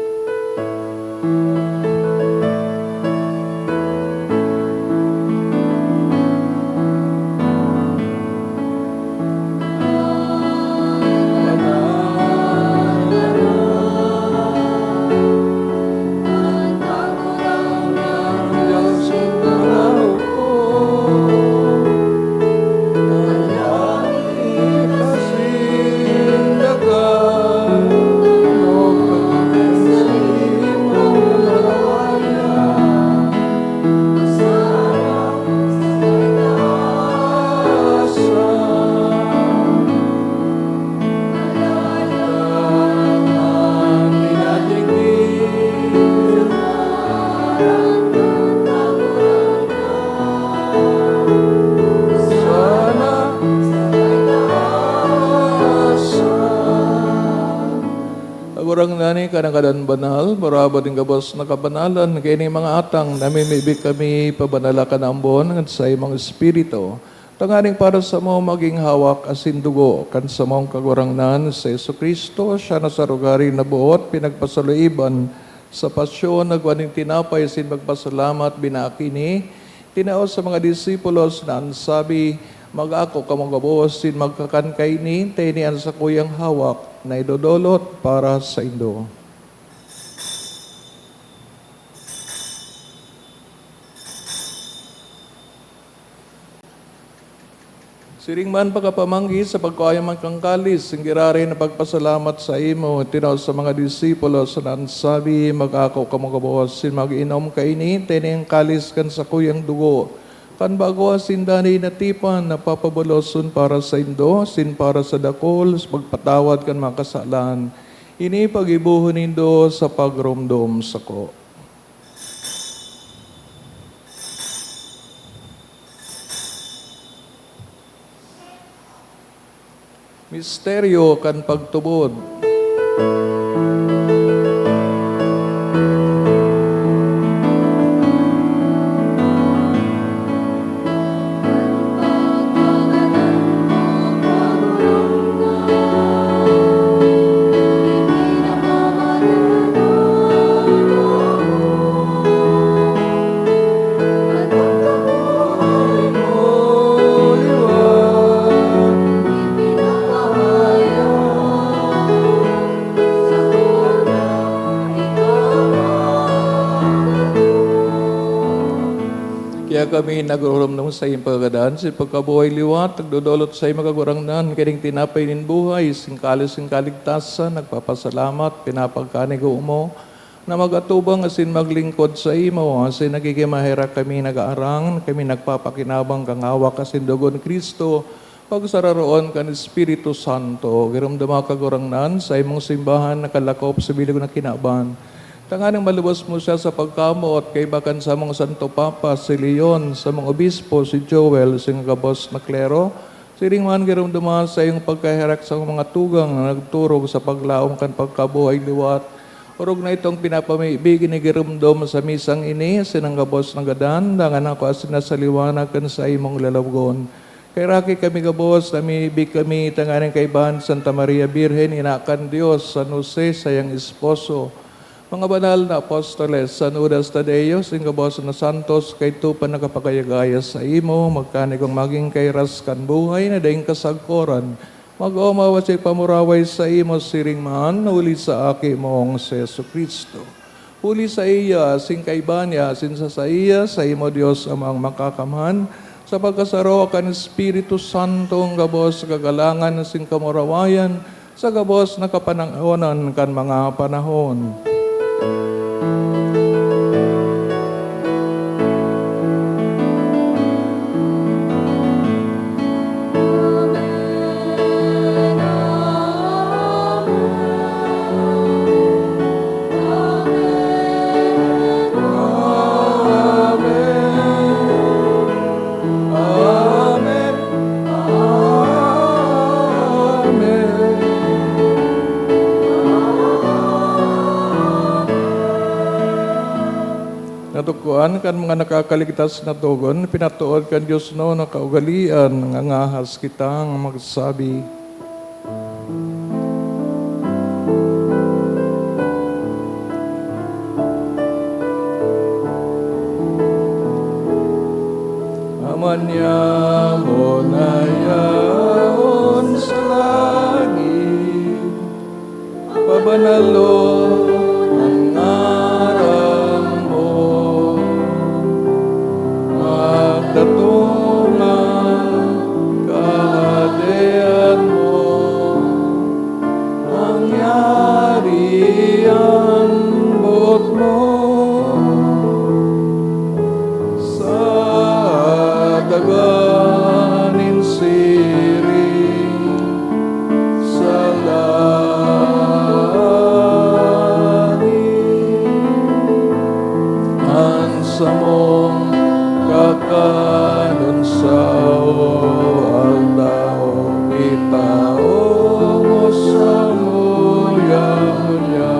Kagurang nani kanang banal, maraba din gabos na kabanalan, kaya ni mga atang, namimibig kami pabanala ka na ambon, at sa imong espiritu. Tanganing para sa mo maging hawak asin dugo, kan sa mong kagurangnan sa Yesu Kristo, siya na sa rugari na buot, pinagpasaluiban, sa pasyon, nagwaning tinapay, sin magpasalamat, binakini, tinaos sa mga disipulos na ansabi, mag-ako kamong gabos, sin magkakankay ni, tinian sa kuyang hawak, na idodolot para sa Indo. Siring man pagkapamanggi sa pagkuhayaman kang kalis, singgirari na pagpasalamat sa imo, tinaw sa mga disipulo sa nansabi, mag-ako kamong kabuos, sin mag-inom kaini, tiniyang kalis kan sa kuyang dugo, kan bago asin dani na tipan, napapabuloson para sa Indo, sin para sa dakol, sa pagpatawad kan mga kasalan, ini pag-ibuhon Indo sa pagrumdom sa ko. Misteryo kan pagtubod. Kaya kami nagurumdum sa iyong pagkadaan, sa pagkabuhay liwat, nagdodolot sa iyong magagurangnan, kining tinapay nin buhay, singkalis kaligtasan, nagpapasalamat, pinapagkanig mo, na magatubang asin maglingkod sa imo, asin nagkikimahira kami nag-aarang, kami nagpapakinabang kang hawak asin dugon Kristo, pagsararoon kan Espiritu Santo, girumdama kagurangnan sa imong simbahan, nakalakop sa bilig na kinaban, tanganang malubos mo siya sa pagkamot kay bakan sa mga Santo Papa, si Leon, sa mga obispo, si Joel, si Gabos na klero, siring man girumdama sa iyong pagkahirak sa mga tugang na nagturog sa paglaom kan pagkabuhay liwat. Urog na itong pinapamibigin ni girumdom sa misang ini, sinang Gabos na gadan, dangan ako asin na sa liwanag kan sa imong lalabgon. Kay Raki kami Gabos, namibig kami tanganang kaibahan Santa Maria Birhen, inakan Diyos, San Jose, sayang esposo, mga banal na apostoles, San Judas Tadeo, Singabos na Santos, kay tupan nakapagayagaya sa imo, magkanigong maging kay raskan buhay na daing kasagkoran, mag-umawa siya pamuraway sa imo siring man, uli sa aki mong si Yesu Kristo. Uli sa iya, sing kaibanya, sin sa iya, sa imo Diyos amang makakamhan, sa pagkasaro kan Espiritu Santo, ang gabos kagalangan sing kamurawayan, sa gabos na kapanangonan kan mga panahon. Natukuan kan mga nakakaligtas na tugon, pinatuod kan Diyos no na kaugalian, nga ngahas kitang magsabi. Amanya mo na yaon sa langit, pabanalo ang ngaran mo, magdatungan kahadean mo, mangyari ang buot mo sa daganin siring sa langit, ansa mong kakanon sa aldaw, itao mo sa muya-muya,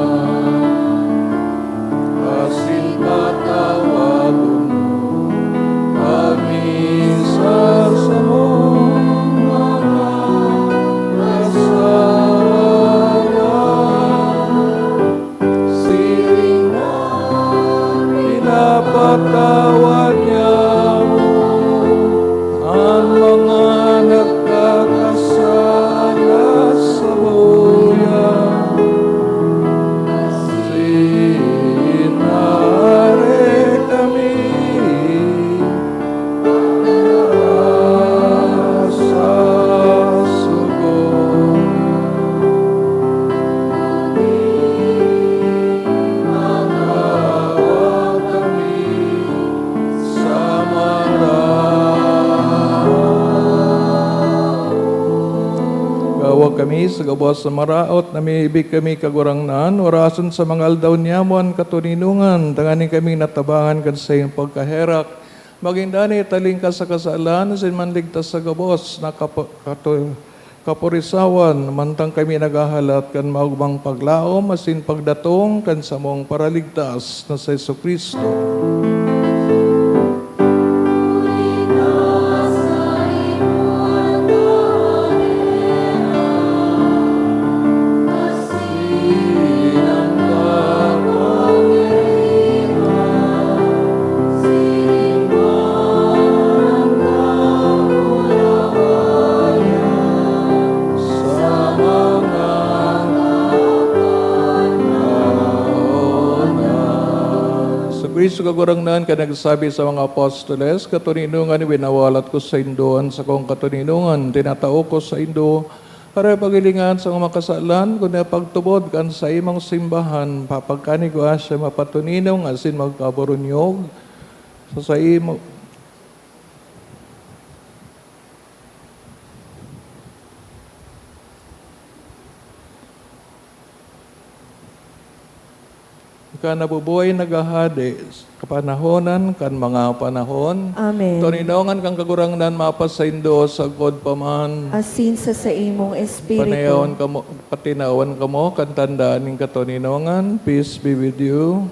Tawag kami sa gabos sa maraot, na may ibig kami kagurangnan, orason sa mga aldaw niyamuan katuninungan, tanganin kami natabangan kan sa iyong pagkaherak, maging dani taling ka sa kasalan, sin manligtas sa gabos, na kapurisawan, mantang kami nagahalat kan maugmang paglaom, asin pagdatong kan samong paraligtas na sa Jesucristo. Kristo kagurangnan ka nagsabi sa mga apostoles, katuninungan winawalat ko sa indoan sa kong katuninungan, tinatao ko sa indo, para pagilingan sa mga kasalan, kung pagtubod kan sa imong simbahan, papagkani ko asya mapatuninong, asin magkaburunyog, sa imo. Ka nabubuhay nagahadi, kapanahonan kan mga panahon. Amen. Tuninongan kang kagurangnan mapas sa indo sa God paman. Asin sa imong espiritu. Panayawan kamo, patinawan kamo, kan tandaan ng katuninongan. Peace be with you.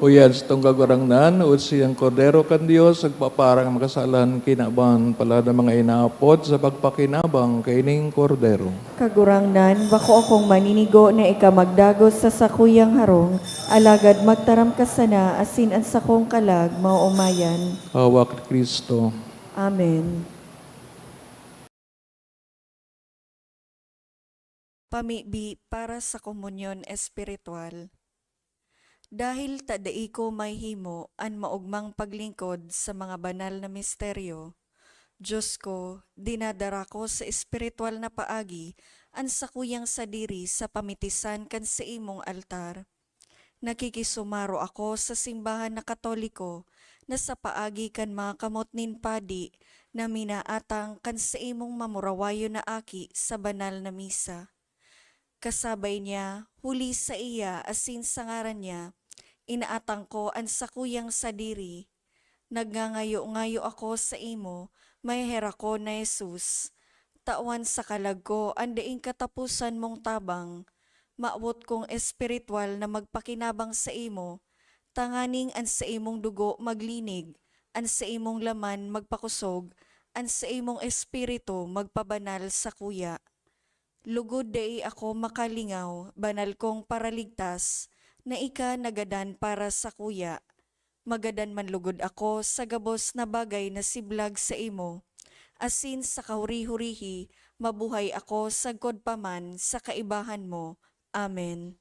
Uyan sa itong kagurangnan, uod siyang kordero kan Diyos, agpaparang makasalan kinaban pala ng mga inaapod sa pagpakinabang kaining kordero. Kagurangnan, bako akong maninigo na ikamagdagos sa sakuyang harong, alagad magtaram ka sana, asin ang sakong kalag, maumayan. Hawak ni Kristo. Amen. Pamibi para sa komunyon espiritual. Dahil tadai ko may himo an maugmang paglingkod sa mga banal na misteryo, Diyos ko, dinadara ko sa espiritual na paagi an sakuyang sadiri sa pamitisan kan sa imong altar. Nakikisumaro ako sa simbahan na Katoliko na sa paagi kan mga kamot nin padi na minaatang kan sa imong mamurawayo na aki sa banal na misa. Kasabay niya, huli sa iya asin sa ngaran niya, inaatang ko ang sakuyang sadiri. Nagngangayo-ngayo ako sa imo, may hera ko na Jesus. Tawan sa kalag ko, andaing katapusan mong tabang. Maawot kong espiritual na magpakinabang sa imo, tanganing an sa imong dugo maglinig, an sa imong laman magpakusog, an sa imong espiritu magpabanal sa kuya. Lugod dai ako makalingaw, banal kong paraligtas, na ika nagadan para sa kuya. Magadan man lugod ako sa gabos na bagay na siblag sa imo. Asin sa kahuri-hurihi, mabuhay ako sagkod paman sa kaibahan mo. Amen.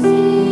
See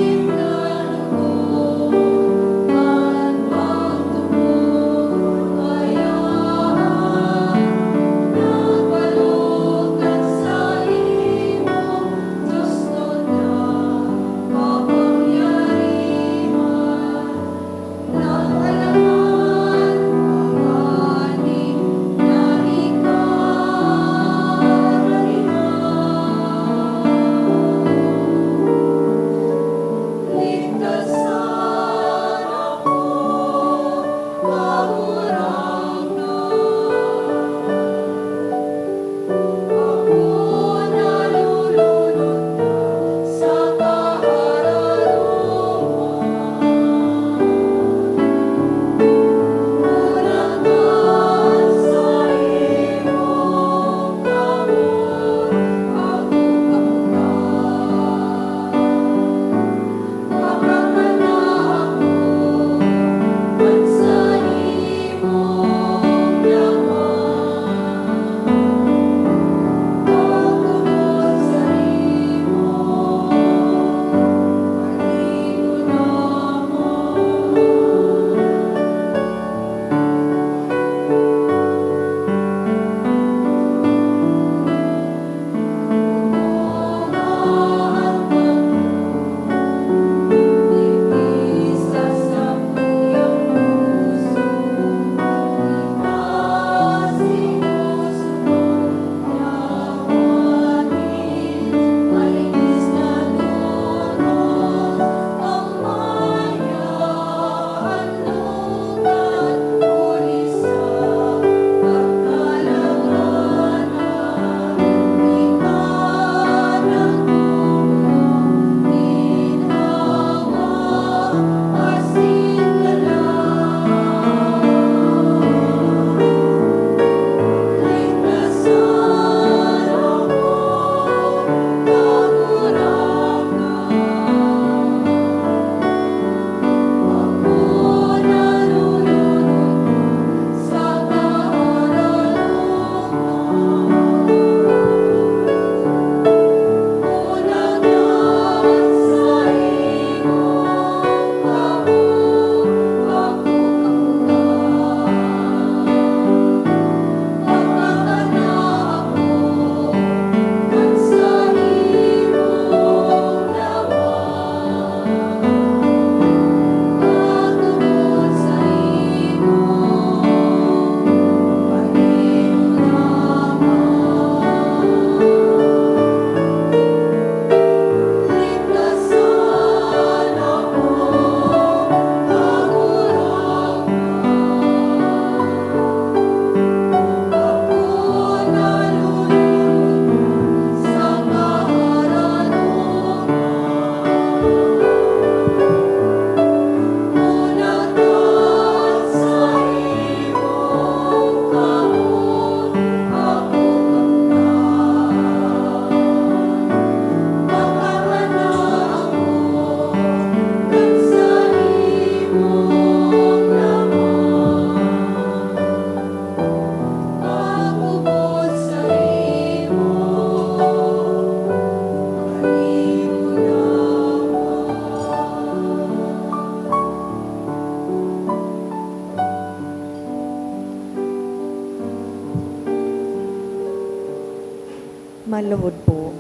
Maluhod po.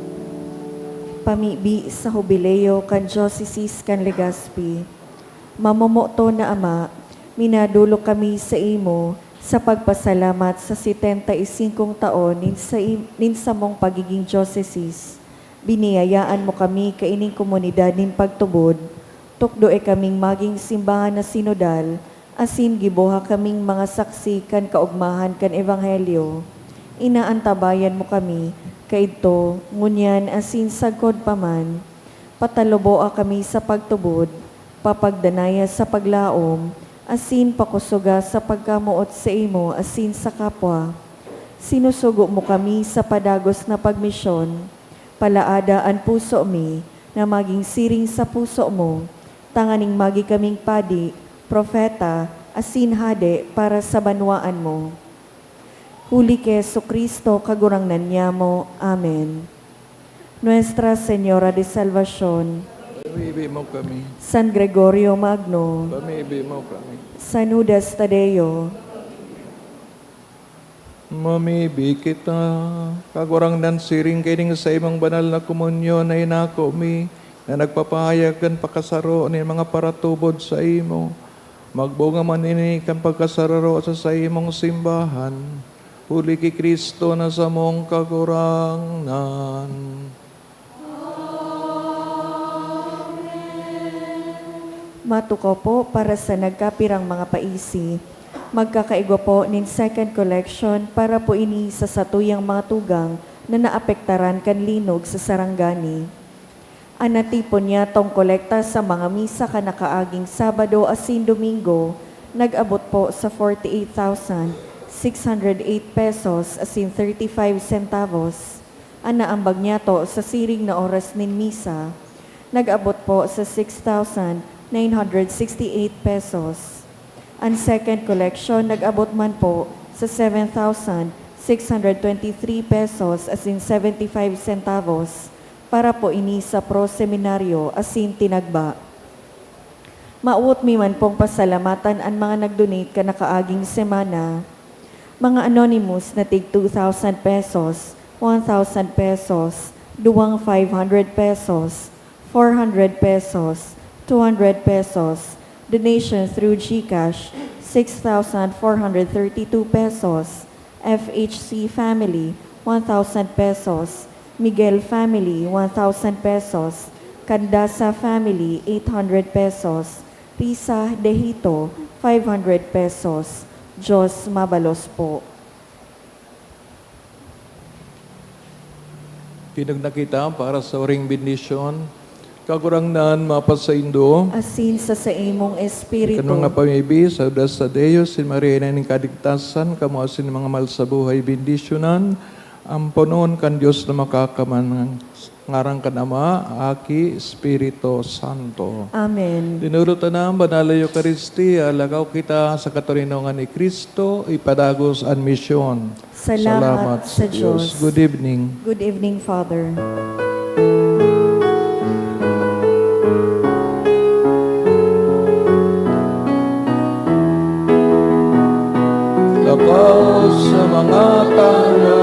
Pamibi sa Jubileo kan Diocese kan Legazpi. Mamomoto na Ama, minadulo kami sa imo sa pagpasalamat sa 75 taon ninsa mong pagiging diocese. Biniyayaan mo kami kaining komunidad nin pagtubod, tukdo e kaming maging simbahan na sinodal, asin gibuha kaming mga saksi kan kaugmahan kan ebanghelyo. Inaantabayan mo kami, kaidto, ngunyan asin sagkod paman, pataluboa kami sa pagtubod, papagdanaya sa paglaom, asin pakusuga sa pagkamuot sa imo, asin sa kapwa. Sinusugo mo kami sa padagos na pagmisyon, palaada ang puso mi, na maging siring sa puso mo, tanganing magi kaming padi, propeta, asin hade para sa banwaan mo. Huli ke Jesucristo kagurangnan niya mo. Amen. Nuestra Señora de Salvación, Pamibi mo kami. San Gregorio Magno, Pamibi mo kami. San Judas Tadeo, Mamibi kita, kagurang nan siring kining sa imong banal na komunyon na inako mi, na nagpapahayag kan pakasaro ni mga paratubod sa imo. Magbunga man ini kan pagkasararo sa imong simbahan. Huli ki Kristo na sa mong kagurangnan. matuko po para sa nagkapirang mga paisi. Magkakaigo po nin second collection para po ini sa satuyang mga tugang na naapektaran kan linog sa sarangani. Anatipon niya tong kolekta sa mga misa kanakaaging Sabado asin Domingo, nag-abot po sa 48,608 pesos asin 35 centavos. Anaambag niya to sa siring na oras nin misa, nag-abot po sa 6,968 pesos. Ang second collection nag-abot man po sa 7,623 pesos asin 75 centavos para po ini sa pro-seminaryo asin tinagba. Mauot mi man pong pasalamatan ang mga nag-donate ka nakaaging semana. Mga anonymous na tig 2,000 pesos, 1,000 pesos, duwang 500 pesos, 400 pesos, 200 pesos, donation through GCash, 6,432 pesos, FHC Family, 1,000 pesos, Miguel Family, 1,000 pesos, Candasa Family, 800 pesos, Risa Dehito, 500 pesos. Diyos mabalos po. Pinagnakita para sa oring bendisyon, kagurangnan mapasaindo, Asin sa imong espiritu. kanong nga pamibi sa Judas Tadeo, sin Maria na ning kadigtasan, kamo asin mga malsabuhay bendisyonan, ang punon kan Diyos na makakaman ngarang kan Ama, Aki, Espiritu Santo. Amen. Dinurutan na ang banal na Eucharistia, lagaw kita sa katurinongan ni Kristo, ipadagos ang misyon. Salamat sa Diyos. Good evening. Good evening, Father. Lakaw sa mga tangan,